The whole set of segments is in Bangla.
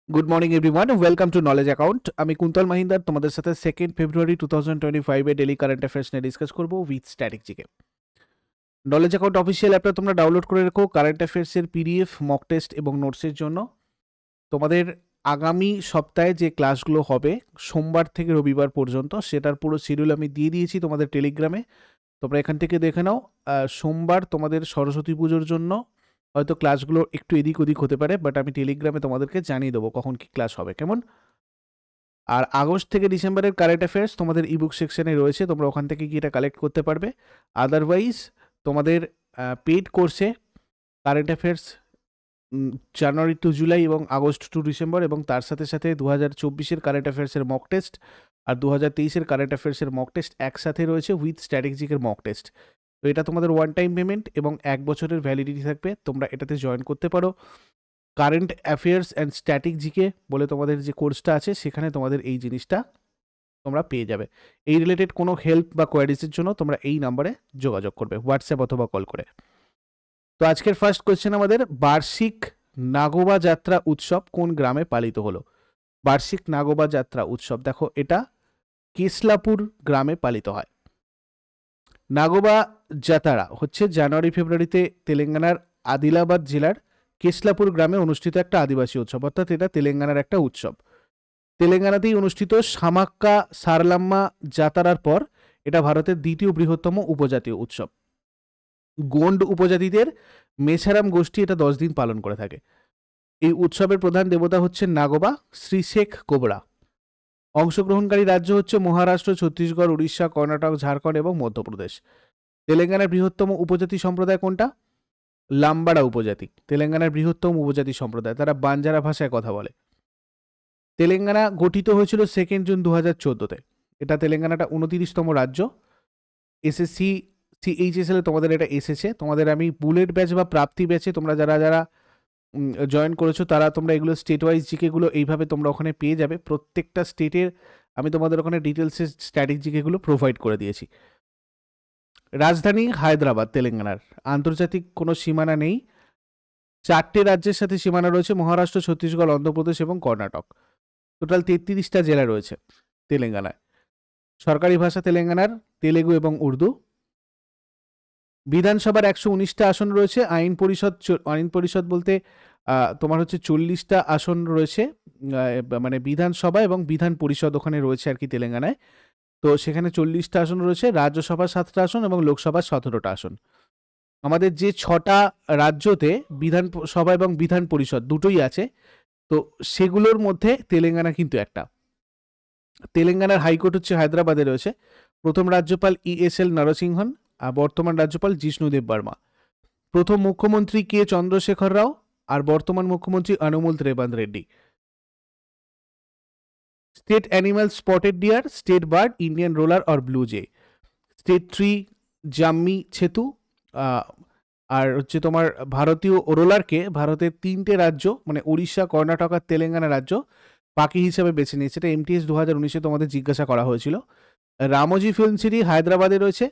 Good morning everyone, welcome to knowledge account. আমি কুন্তল মাহিন্দার তোমাদের সাথে 2 ফেব্রুয়ারি 2025 ডেলি কারেন্ট অ্যাফেয়ার্স নিয়ে ডিসকাস করবো উইথ স্ট্র্যাটেজিকে। নলেজ অ্যাকাউন্ট অফিসিয়াল অ্যাপটা তোমরা ডাউনলোড করে রেখো কারেন্ট অ্যাফেয়ার্সের পিডিএফ, মক টেস্ট এবং নোটসের জন্য। তোমাদের আগামী সপ্তাহে যে ক্লাসগুলো হবে সোমবার থেকে রবিবার পর্যন্ত, সেটার পুরো শিডিউল আমি দিয়ে দিয়েছি তোমাদের টেলিগ্রামে। তোমরা এখান থেকে দেখে নাও। সোমবার তোমাদের সরস্বতী পুজোর জন্য হয়তো ক্লাসগুলো একটু এদিক ওদিক হতে পারে, বাট আমি টেলিগ্রামে তোমাদেরকে জানিয়ে দেবো কখন কি ক্লাস হবে, কেমন। আর আগস্ট থেকে ডিসেম্বরের কারেন্ট অ্যাফেয়ার্স তোমাদের ইবুক সেকশনে রয়েছে, তোমরা ওখান থেকে গিয়ে এটা কালেক্ট করতে পারবে। আদারওয়াইজ তোমাদের পেইড কোর্সে কারেন্ট অ্যাফেয়ার্স জানুয়ারি টু জুলাই এবং আগস্ট টু ডিসেম্বর, এবং তার সাথে সাথে 2024-এর কারেন্ট অ্যাফেয়ার্সের মক টেস্ট আর 2023-এর কারেন্ট অ্যাফেয়ার্সের মক টেস্ট একসাথে রয়েছে উইথ স্ট্র্যাটেজিকের মক টেস্ট। তো এটা তোমাদের ওয়ান টাইম পেমেন্ট এবং 1 বছরের ভ্যালিডিটি থাকবে, তোমরা এটাতে জয়েন করতে পারো। Current affairs and static GK বলে তোমাদের যে কোর্সটা আছে, সেখানে তোমাদের এই জিনিসটা তোমরা পেয়ে যাবে। এই রিলেটেড কোনো হেল্প বা কোয়ারিজের জন্য তোমরা এই নাম্বারে যোগাযোগ করবে, হোয়াটসঅ্যাপ অথবা কল করে। তো আজকের ফার্স্ট কোয়েশ্চেন আমাদের, বার্ষিক নাগোবা যাত্রা উৎসব কোন গ্রামে পালিত হলো? বার্ষিক নাগোবা যাত্রা উৎসব, দেখো এটা কেশলাপুর গ্রামে পালিত হয়। নাগোবা যাত্রা হচ্ছে জানুয়ারি ফেব্রুয়ারিতে তেলেঙ্গানার আদিলাবাদ জেলার কেশলাপুর গ্রামে অনুষ্ঠিত একটা আদিবাসী উৎসব, অর্থাৎ এটা তেলেঙ্গানার একটা উৎসব। তেলেঙ্গানাতেই অনুষ্ঠিত সামাক্কা সারলাম্মা যাত্রার পর এটা ভারতের দ্বিতীয় বৃহত্তম উপজাতীয় উৎসব। গোন্ড উপজাতিদের মেছারাম গোষ্ঠী এটা 10 দিন পালন করে থাকে। এই উৎসবের প্রধান দেবতা হচ্ছেন নাগোবা শ্রী শেখ কোবরা। অংশগ্রহণকারী রাজ্য হচ্ছে মহারাষ্ট্র, ছত্তিশগড়, উড়িষ্যা, কর্ণাটক, ঝাড়খণ্ড এবং মধ্যপ্রদেশ। তেলেঙ্গানার বৃহত্তম উপজাতি সম্প্রদায় কোনটা? লাম্বাড়া উপজাতি তেলেঙ্গানার বৃহত্তম উপজাতি সম্প্রদায়, তারা বাঞ্জারা ভাষায় কথা বলে। তেলেঙ্গানা গঠিত হয়েছিল 2 জুন 2014-তে। এটা তেলেঙ্গানাটা 29তম রাজ্য। এসএসসি সিএইচএসএল তোমাদের এটা এসেছে। তোমাদের আমি বুলেট ব্যাচ বা প্রাপ্তি ব্যাচে তোমরা যারা যারা জয়েন করেছো, তারা তোমরা এগুলো স্টেট ওয়াইজ জিকেগুলো এইভাবে তোমরা ওখানে পেয়ে যাবে। প্রত্যেকটা স্টেটের আমি তোমাদের ওখানে ডিটেলসে স্ট্যাটিক জিকেগুলো প্রোভাইড করে দিয়েছি। রাজধানী হায়দ্রাবাদ তেলেঙ্গানার, আন্তর্জাতিক কোনো সীমানা নেই। 4টে রাজ্যের সাথে সীমানা রয়েছে, মহারাষ্ট্র, ছত্তিশগড়, অন্ধ্রপ্রদেশ এবং কর্ণাটক। টোটাল 33টা জেলা রয়েছে তেলেঙ্গানায়। সরকারি ভাষা তেলেঙ্গানার তেলেগু এবং উর্দু। বিধানসভার 119টা আসন রয়েছে। আইন পরিষদ বলতে তোমার হচ্ছে 40টা আসন রয়েছে, মানে বিধানসভা এবং বিধান পরিষদ ওখানে রয়েছে আর কি তেলেঙ্গানায়। তো সেখানে 40টা আসন রয়েছে, রাজ্যসভা 7টা আসন এবং লোকসভা 17টা আসন। আমাদের যে 6টা রাজ্যতে বিধানসভা এবং বিধান পরিষদ দুটোই আছে, তো সেগুলোর মধ্যে তেলেঙ্গানা কিন্তু একটা। তেলেঙ্গানার হাইকোর্ট হচ্ছে হায়দ্রাবাদে রয়েছে। প্রথম রাজ্যপাল ESL নরসিংহন আর বর্তমান রাজ্যপাল জিষ্ণুদেব বর্মা। প্রথম মুখ্যমন্ত্রী কে চন্দ্রশেখর রাও আর বর্তমান মুখ্যমন্ত্রী Anumula Revanth Reddy. State animal spotted deer, state bird Indian roller আর blue jay. State tree jammi chettu. আর হচ্ছে তোমার ভারতীয় রোলারকে ভারতের 3টে রাজ্য মানে উড়িষ্যা, কর্ণাটক আর তেলেঙ্গানা রাজ্য পাখি হিসেবে বেছে নিয়েছে। এটা MTS 2019-এ তোমাদের জিজ্ঞাসা করা হয়েছিল। রামোজি ফিল্ম সিটি হায়দ্রাবাদে রয়েছে।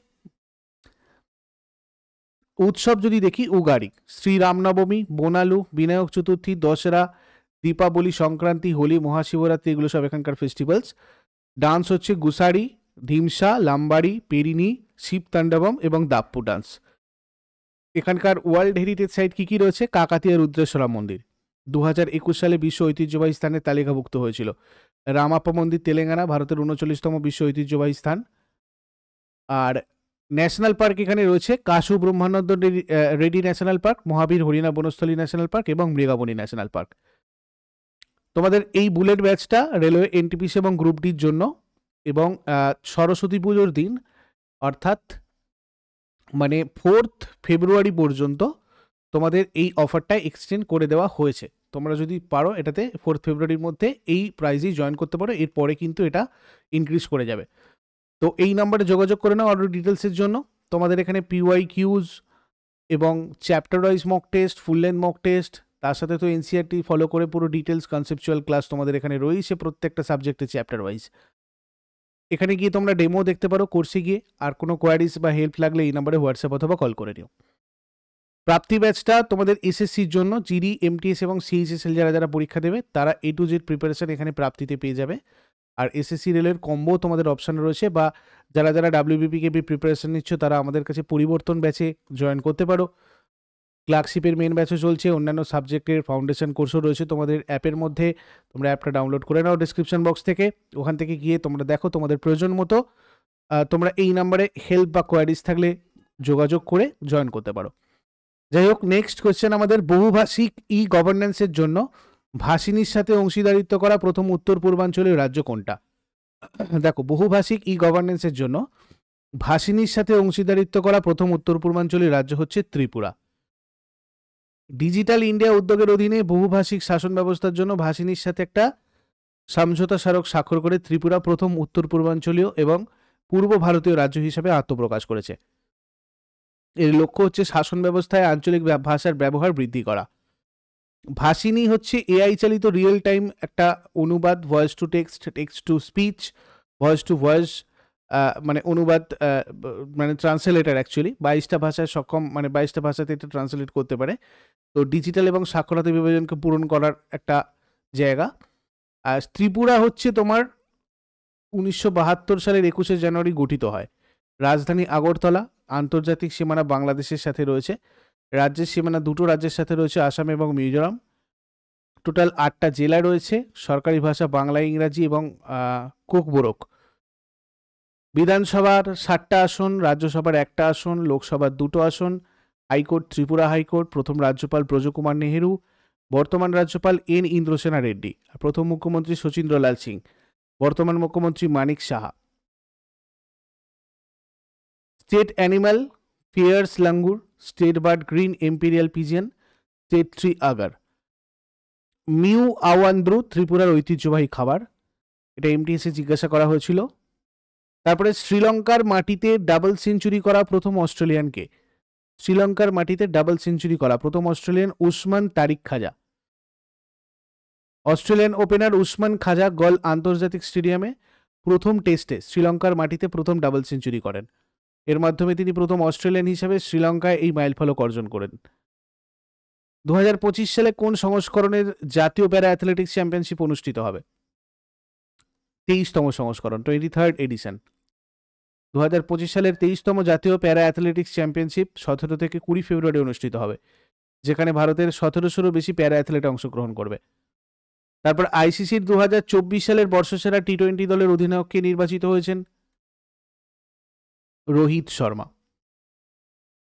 উৎসব যদি দেখি, উগাড়ি, শ্রীরামনবমী, বোনালু, বিনায়ক চতুর্থী, দশরা, দীপাবলি, সংক্রান্তি, হোলি, মহাশিবরাত্রি, এগুলো সব এখানকার ফেস্টিভ্যালস। ডান্স হচ্ছে গুসাড়ি, ধিমসা, লাম্বাড়ি, পেরিনি, শিব তাণ্ডবম এবং দাপ্পু ডান্স। এখানকার ওয়ার্ল্ড হেরিটেজ সাইট কী কী রয়েছে? কাকাতিয়া রুদ্রেশ্বরা মন্দির 2021 সালে বিশ্ব ঐতিহ্যবাহী স্থানের তালিকাভুক্ত হয়েছিল। রামাপ্পা মন্দির তেলেঙ্গানা, ভারতের 39তম বিশ্ব ঐতিহ্যবাহী স্থান। আর ন্যাশনাল পার্ক এখানে রয়েছে কাশু ব্রহ্মানন্দ রেড্ডি ন্যাশনাল পার্ক, মহাবীর হরিণা বনস্থলী ন্যাশনাল পার্ক এবং মৃগাবনী ন্যাশনাল পার্ক। তোমাদের এই বুলেট ব্যাচটা রেলওয়ে NTPC এবং গ্রুপ ডির জন্য, এবং সরস্বতী পুজোর দিন অর্থাৎ মানে 4th ফেব্রুয়ারি পর্যন্ত তোমাদের এই অফারটা এক্সটেন্ড করে দেওয়া হয়েছে। তোমরা যদি পারো এটাতে 4th ফেব্রুয়ারির মধ্যে এই প্রাইজেই জয়েন করতে পারো, এরপরে কিন্তু এটা ইনক্রিজ করে যাবে। তো এই নাম্বারে যোগাযোগ করে নাও আরও ডিটেলসের জন্য। তোমাদের এখানে PYQs এবং chapter wise mock test, full length mock test, তার সাথে তো NCERT ফলো করে পুরো ডিটেলস কনসেপচুয়াল ক্লাস তোমাদের এখানে রয়েছে প্রত্যেকটা সাবজেক্টে চ্যাপ্টার ওয়াইজ। এখানে গিয়ে তোমরা ডেমো দেখতে পারো কোর্সে গিয়ে। আর কোনো কোয়ারিজ বা হেল্প লাগলে এই নাম্বারে হোয়াটসঅ্যাপ অথবা কল করে নিও। প্রাপ্তি ব্যাচটা তোমাদের এসএসসির জন্য, জিডি, এমটিএস এবং সিএইচএসএল যারা যারা পরীক্ষা দেবে তারা A to Z প্রিপারেশন এখানে প্রাপ্তিতে পেয়ে যাবে। আর এসএসসি রেলের কম্বো তোমাদের অপশান রয়েছে, বা যারা যারা WBPKB প্রিপারেশন নিচ্ছ তারা আমাদের কাছে পরিবর্তন ব্যাচে জয়েন করতে পারো। ক্লার্কশিপের মেন ব্যাচও চলছে, অন্যান্য সাবজেক্টের ফাউন্ডেশন কোর্সও রয়েছে তোমাদের অ্যাপের মধ্যে। তোমরা অ্যাপটা ডাউনলোড করে নাও ডিসক্রিপশন বক্স থেকে, ওখান থেকে গিয়ে তোমরা দেখো তোমাদের প্রয়োজন মতো তোমরা এই নাম্বারে হেল্প বা কোয়ারিজ থাকলে যোগাযোগ করে জয়েন করতে পারো। যাই হোক, নেক্সট কোয়েশ্চেন আমাদের, বহুভাষিক ই গভর্নেন্সের জন্য ভাষিনীর সাথে অংশীদারিত্ব করা প্রথম উত্তর পূর্বাঞ্চলীয় রাজ্য কোনটা? দেখো, বহুভাষিক ই গভর্নেন্সের জন্য ভাষিনীর সাথে অংশীদারিত্ব করা প্রথম উত্তর পূর্বাঞ্চলীয় রাজ্য হচ্ছে ত্রিপুরা। ডিজিটাল ইন্ডিয়া উদ্যোগের অধীনে বহুভাষিক শাসন ব্যবস্থার জন্য ভাষিনীর সাথে একটা সমঝোতা স্মারক স্বাক্ষর করে ত্রিপুরা প্রথম উত্তর পূর্বাঞ্চলীয় এবং পূর্ব ভারতীয় রাজ্য হিসেবে আত্মপ্রকাশ করেছে। এর লক্ষ্য হচ্ছে শাসন ব্যবস্থায় আঞ্চলিক ভাষার ব্যবহার বৃদ্ধি করা। ভাষিনী হচ্ছে এআই চালিত রিয়েল টাইম একটা অনুবাদ, voice to text, text to speech, voice to voice, মানে অনুবাদ, মানে ট্রান্সলেটার অ্যাকচুয়ালি 22টা ভাষায় সক্ষম, মানে 22টা ভাষাতে এটা ট্রান্সলেট করতে পারে। তো ডিজিটাল এবং সাক্ষরতা বিভাজনকে পূরণ করার একটা জায়গা। আর ত্রিপুরা হচ্ছে তোমার 1972 সালের 21শে জানুয়ারি গঠিত হয়। রাজধানী আগরতলা, আন্তর্জাতিক সীমানা বাংলাদেশের সাথে রয়েছে, রাজ্যের সীমানা দুটো রাজ্যের সাথে রয়েছে, আসাম এবং মিজোরাম। টোটাল 8টা জেলা রয়েছে, সরকারি ভাষা বাংলা, ইংরাজি এবং কোকবোরক। বিধানসভার 7টা আসন, রাজ্যসভার 1টা আসন, লোকসভার 2টো আসন। High court Tripura high court. প্রথম রাজ্যপাল ব্রজকুমার নেহেরু, বর্তমান রাজ্যপাল N ইন্দ্রসেনা রেড্ডি, প্রথম মুখ্যমন্ত্রী শচীন্দ্রলাল সিং, বর্তমান মুখ্যমন্ত্রী Manik Saha. State animal Phayre's langur, state bird green imperial pigeon, state tree agar. Mui awandru ত্রিপুরার ঐতিহ্যবাহী খাবার, এটা এমটিএসে জিজ্ঞাসা করা হয়েছিল। তারপরে শ্রীলঙ্কার মাটিতে ডাবল সেঞ্চুরি করা প্রথম অস্ট্রেলিয়ানকে? শ্রীলঙ্কার মাটিতে ডাবল সেঞ্চুরি করা প্রথম অস্ট্রেলিয়ান উসমান তারিক খাজা। অস্ট্রেলিয়ান ওপেনার উসমান খাজা গল আন্তর্জাতিক স্টেডিয়ামে প্রথম টেস্টে শ্রীলঙ্কার মাটিতে প্রথম ডাবল সেঞ্চুরি করেন। এর মাধ্যমে তিনি প্রথম অস্ট্রেলিয়ান হিসেবে শ্রীলঙ্কায় এই মাইলফলক অর্জন করেন। 2025 সালে কোন সংস্করণের জাতীয় প্যারা অ্যাথলেটিক্স চ্যাম্পিয়নশিপ অনুষ্ঠিত হবে? 23তম সংস্করণ, 23rd এডিশন। 2025 সালের 23তম জাতীয় প্যারা অ্যাথলেটিক্স চ্যাম্পিয়নশিপ 17 থেকে 20 ফেব্রুয়ারি অনুষ্ঠিত হবে, যেখানে ভারতের 1700-রও বেশি প্যারা অ্যাথলেট অংশগ্রহণ করবে। তারপর আইসিসির 2024 সালের বর্ষসেরা টি20 দলের অধিনায়ককে নির্বাচিত হয়েছেন রোহিত শর্মা।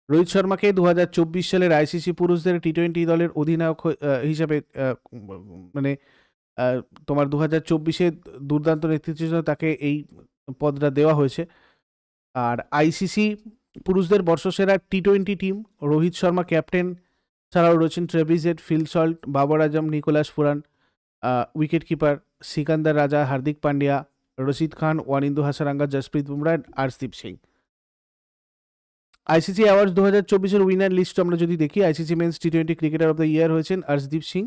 রোহিত শর্মাকে 2024 সালের আইসিসি পুরুষদের টি20 দলের অধিনায়ক হিসাবে মানে তোমার 2024-এ দুর্দান্ত নেতৃত্বের জন্য তাকে এই পদটা দেওয়া হয়েছে। আর আইসিসি পুরুষদের বর্ষসেরা টি20 টিম, রোহিত শর্মা ক্যাপ্টেন, ছাড়াও রয়েছেন Travis Head, Phil Salt, Babar Azam, Nicholas Pooran, wicket keeper Sikandar Raza, Hardik Pandya, Rashid Khan, Wanindu Hasaranga, Jasprit Bumrah, Arshdeep Singh. ICC awards 2024-এর উইনার লিস্ট আমরা যদি দেখি, আইসিসি মেন্স টি20 ক্রিকেটার অফ দ্য ইয়ার হয়েছেন আর্শদীপ সিং।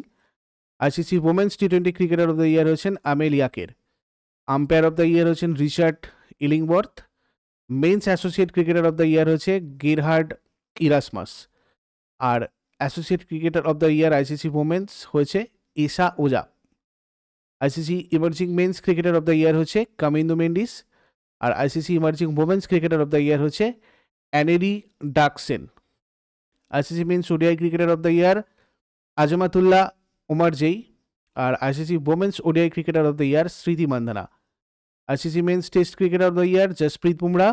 আইসিসি ওমেন্স টি20 ক্রিকেটার অফ দ্য ইয়ার হয়েছেন Amelia Kerr. Umpire of the year হয়েছেন Richard Illingworth. Men's associate cricketer of the year হয়েছে গেরহার্ড ইরাসমাস। আর associate cricketer of the year ICC women's হয়েছে Esha Oza. ICC emerging men's cricketer of the year হচ্ছে কামিন্দু মেন্ডিস। আর ICC emerging women's cricketer of the year হচ্ছে Annerie Dercksen. ICC men's ODI cricketer of the year Azmatullah Omarzai. আর ICC women's ODI cricketer of the year Smriti Mandhana. ICC men's test cricketer of the year Jasprit Bumrah.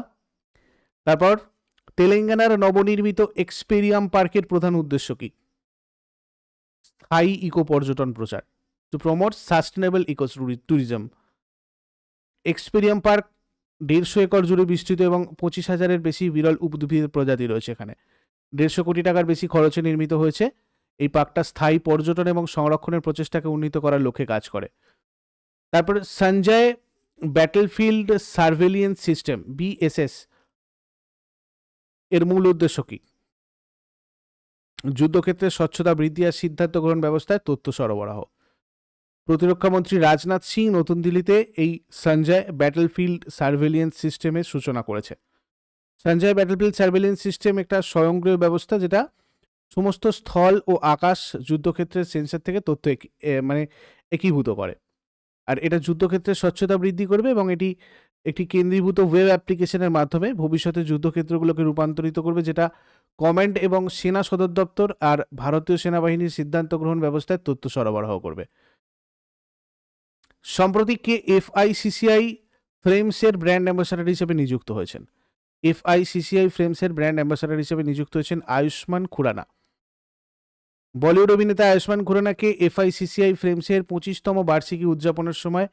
তারপর তেলেঙ্গানার নবনির্মিত এক্সপেরিয়াম পার্কের প্রধান উদ্দেশ্য কি? স্থায়ী ইকো পর্যটন প্রচার, to promote sustainable eco tourism. Experium park 150 acre জুড়ে বিস্তৃত এবং 25,000-এর বেশি বিরল উদ্ভিদ প্রজাতি রয়েছে এখানে। 150 কোটি টাকার বেশি খরচে নির্মিত হয়েছে। এই পার্কটা স্থায়ী পর্যটন এবং সংরক্ষণের প্রচেষ্টাকে উন্নীত করার লক্ষ্যে কাজ করে। তারপরে Sanjay battlefield surveillance system BSS এর মূল উদ্দেশ্য কি? যুদ্ধক্ষেত্রে স্বচ্ছতা বৃদ্ধি আর সিদ্ধান্ত গ্রহণ ব্যবস্থায় তথ্য সরবরাহ। প্রতিরক্ষামন্ত্রী রাজনাথ সিং নতুন দিল্লিতে এই সঞ্জয় ব্যাটলফিল্ড সার্ভেলিয়েন্স সিস্টেমের সূচনা করেছে। সঞ্জয় ব্যাটলফিল্ড সার্ভেলিয়েন্স সিস্টেম একটা স্বয়ংক্রিয় ব্যবস্থা যেটা সমস্ত স্থল ও আকাশ যুদ্ধক্ষেত্রের সেন্সর থেকে তথ্য মানে একীভূত করে। আর এটা যুদ্ধক্ষেত্রের স্বচ্ছতা বৃদ্ধি করবে এবং এটি একটি কেন্দ্রীভূত ওয়েব অ্যাপ্লিকেশনের মাধ্যমে ভবিষ্যতে যুদ্ধক্ষেত্রগুলোকে রূপান্তরিত করবে, যেটা কমান্ড এবং সেনা সদর দপ্তর আর ভারতীয় সেনাবাহিনীর সিদ্ধান্ত গ্রহণ ব্যবস্থায় তথ্য সরবরাহ করবে। সম্প্রতি কে এফআইসিসিআই ফ্রেমসের ব্র্যান্ড অ্যাম্বাসাডার হিসেবে নিযুক্ত হয়েছেন? এফআইসিসিআই ফ্রেমসের ব্র্যান্ড অ্যাম্বাসাডার হিসেবে নিযুক্ত হয়েছেন আয়ুষ্মান খুরানা। বলিউড অভিনেতা আয়ুষ্মান খুরানাকে এফআইসিসিআই ফ্রেমসের 25তম বার্ষিকী উদযাপনের সময়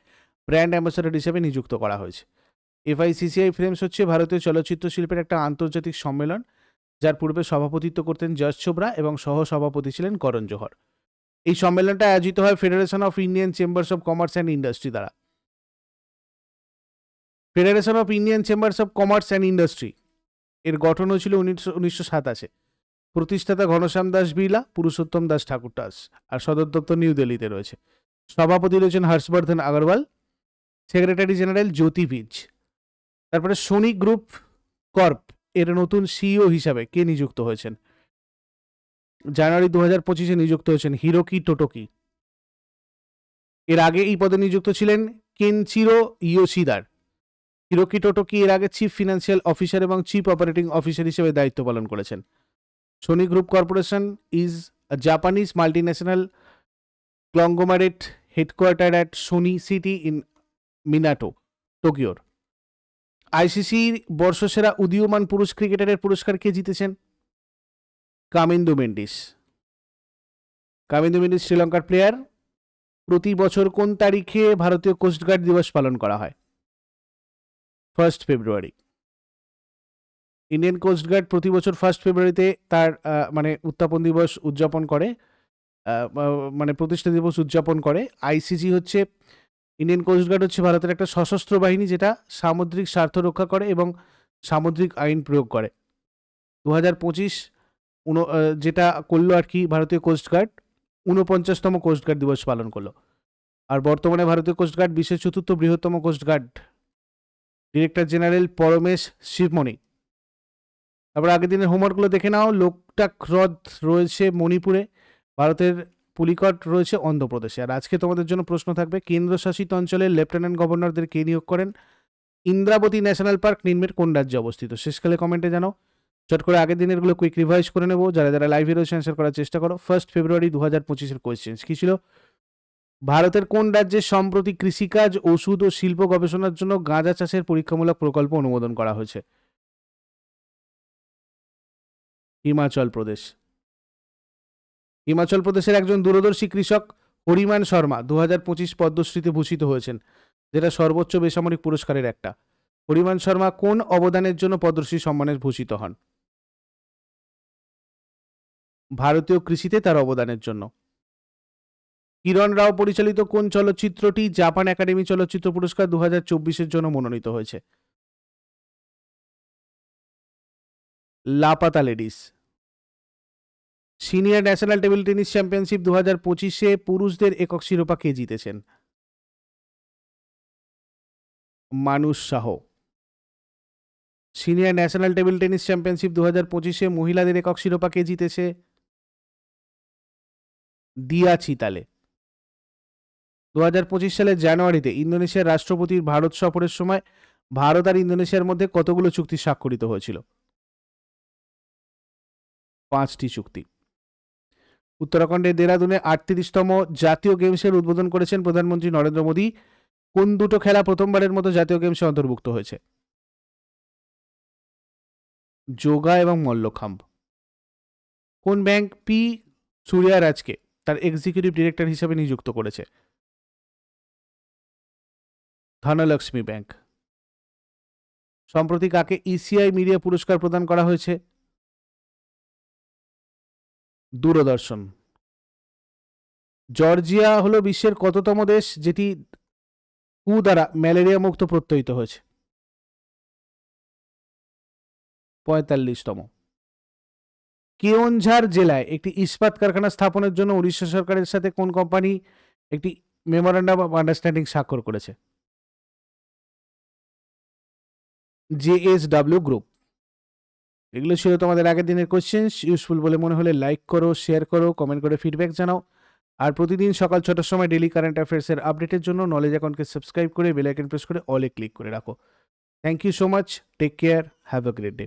ব্র্যান্ড অ্যাম্বাসাডার হিসেবে নিযুক্ত করা হয়েছে। এফআইসিসিআই ফ্রেমস হচ্ছে ভারতীয় চলচ্চিত্র শিল্পের একটা আন্তর্জাতিক সম্মেলন, যার পূর্বে সভাপতিত্ব করতেন যশ চোপড়া এবং সহ সভাপতি ছিলেন করণ জোহর। এই সম্মেলনটা আয়োজিত হয় federation of Indian chambers of commerce and industry দ্বারা। Federation of Indian chambers of commerce and industry এর গঠন হয়েছিল 1927। প্রতিষ্ঠাতা ঘনশ্যাম দাস বিড়লা, পুরুষোত্তম দাস ঠাকুরদাস, আর সদর দপ্তর নিউ দিল্লিতে রয়েছে। সভাপতি রয়েছেন হর্ষবর্ধন আগরওয়াল, সেক্রেটারি জেনারেল জ্যোতি ভিজ। তারপরে সোনি গ্রুপ কর্প এর নতুন সিইও হিসাবে কে নিযুক্ত হয়েছেন? জানুয়ারি 2025 নিযুক্ত হয়েছেন হিরোকি টোটোকি। এর আগে এই পদে নিযুক্ত ছিলেন কেনচিরো ইয়োশিদার। হিরোকি টোটোকি এর আগে চিফ ফিনান্সিয়াল অফিসার এবং চিফ অপারেটিং অফিসার হিসেবে দায়িত্ব পালন করেছেন। Sony group corporation is a Japanese multinational conglomerate headquarter at Sony City in Minato, টোকিওর। আইসিসির বর্ষসেরা উদীয়মান পুরুষ ক্রিকেটারের পুরস্কার কে জিতেছেন? কামিন্দু মেন্ডিস। কামিন্দু মেন্ডিস শ্রীলঙ্কার প্লেয়ার। প্রতি বছর কোন তারিখে ভারতীয় কোস্টগার্ড দিবস পালন করা হয়? 1 ফেব্রুয়ারি। ইন্ডিয়ান কোস্টগার্ড প্রতি বছর 1 ফেব্রুয়ারিতে তার মানে উত্থাপন দিবস উদযাপন করে, মানে প্রতিষ্ঠা দিবস উদযাপন করে। আইসিজি হচ্ছে, ইন্ডিয়ান কোস্টগার্ড হচ্ছে ভারতের একটা সশস্ত্র বাহিনী যেটা সামুদ্রিক স্বার্থ রক্ষা করে এবং সামুদ্রিক আইন প্রয়োগ করে। 2025 যেটা করলো আর কি ভারতীয় কোস্টগার্ড, 49তম কোস্টগার্ড দিবস পালন করলো। আর বর্তমানে ভারতীয় কোস্টগার্ড বিশ্বের 4র্থ বৃহত্তম coastguard. Director general Paramesh Sivamani. তারপর আগের দিনের হোমওয়ার্কগুলো দেখে নাও। লোকটাক হ্রদ রয়েছে মণিপুরে, ভারতের পুলিকট রয়েছে অন্ধ্রপ্রদেশে। আর আজকে তোমাদের জন্য প্রশ্ন থাকবে, কেন্দ্রশাসিত অঞ্চলের লেফটেন্যান্ট গভর্নরদের কে নিয়োগ করেন? ইন্দ্রাবতী ন্যাশনাল পার্ক নিম্নের কোন রাজ্যে অবস্থিত? শেষকালে কমেন্টে জানাও। চট করে আগের দিনেরগুলো কুইক রিভাইজ করে নেবো। যারা যারা লাইভে রয়েছে অ্যান্সার করার চেষ্টা করো। 1 ফেব্রুয়ারি 2025 কোয়েশ্চেন্স কি ছিল? ভারতের কোন রাজ্যে সম্প্রতি কৃষিকাজ, ওষুধ ও শিল্প গবেষণার জন্য গাঁজা চাষের পরীক্ষামূলক প্রকল্প অনুমোদন করা হয়েছে? হিমাচল প্রদেশ। হিমাচল প্রদেশের একজন দূরদর্শী কৃষক হরিমান শর্মা 2025 পদ্মশ্রীতে ভূষিত হয়েছেন, যেটা সর্বোচ্চ বেসামরিক পুরস্কারের একটা। হরিমান শর্মা কোন অবদানের জন্য পদ্মশ্রী সম্মানে ভূষিত হন? ভারতীয় কৃষিতে তার অবদানের জন্য। কিরণ রাও পরিচালিত কোন চলচ্চিত্রটি জাপান একাডেমি চলচ্চিত্র পুরস্কার 2024 জন্য মনোনীত হয়েছে? Laapataa ladies. Senior national table tennis championship 2025 পুরুষদের একক শিরোপা কে জিতেছেন? মানুষ Shah. Senior national table tennis championship 2025 মহিলাদের একক শিরোপা কে জিতেছে? দিয়া চিতালে। 2025 সালের জানুয়ারিতে ইন্দোনেশিয়ার রাষ্ট্রপতির ভারত সফরের সময় ভারত আর ইন্দোনেশিয়ার মধ্যে কতগুলো চুক্তি স্বাক্ষরিত হয়েছিল? 5টি চুক্তি। উত্তরাখণ্ডের দেরাদুনে 38তম জাতীয় গেমসের উদ্বোধন করেছেন প্রধানমন্ত্রী নরেন্দ্র মোদী। কোন দুটো খেলা প্রথমবারের মতো জাতীয় গেমসে অন্তর্ভুক্ত হয়েছে? যোগা এবং মল্লখাম্ব। কোন ব্যাংক পি সূর্যারাজকে তার এক্সিকিউটিভ ডিরেক্টর হিসেবে নিযুক্ত করেছে? ধনলক্ষ্মী ব্যাংক। সম্প্রতি কাকে ইসিআই মিডিয়া পুরস্কার প্রদান করা হয়েছে? দূরদর্শন। জর্জিয়া হলো বিশ্বের কততম দেশ যেটি হু দ্বারা ম্যালেরিয়া মুক্ত প্রত্যয়িত হয়েছে? 45তম। কেওনঝাড় জেলায় একটি ইস্পাত কারখানা স্থাপনের জন্য উড়িষ্যা সরকারের সাথে কোন কোম্পানি একটি মেমোরান্ডাম অফ আন্ডারস্ট্যান্ডিং স্বাক্ষর করেছে? JSW group. এগুলো ছিল তোমাদের আগের দিনের কোশ্চেন্স। ইউজফুল বলে মনে হলে লাইক করো, শেয়ার করো, কমেন্ট করে ফিডব্যাক জানাও। আর প্রতিদিন সকাল 6টার সময় ডেলি কারেন্ট অ্যাফেয়ার্সের আপডেটের জন্য নলেজ অ্যাকাউন্টকে সাবস্ক্রাইব করে বেল আইকন প্রেস করে অলে ক্লিক করে রাখো। Thank you so much, take care, have a great day.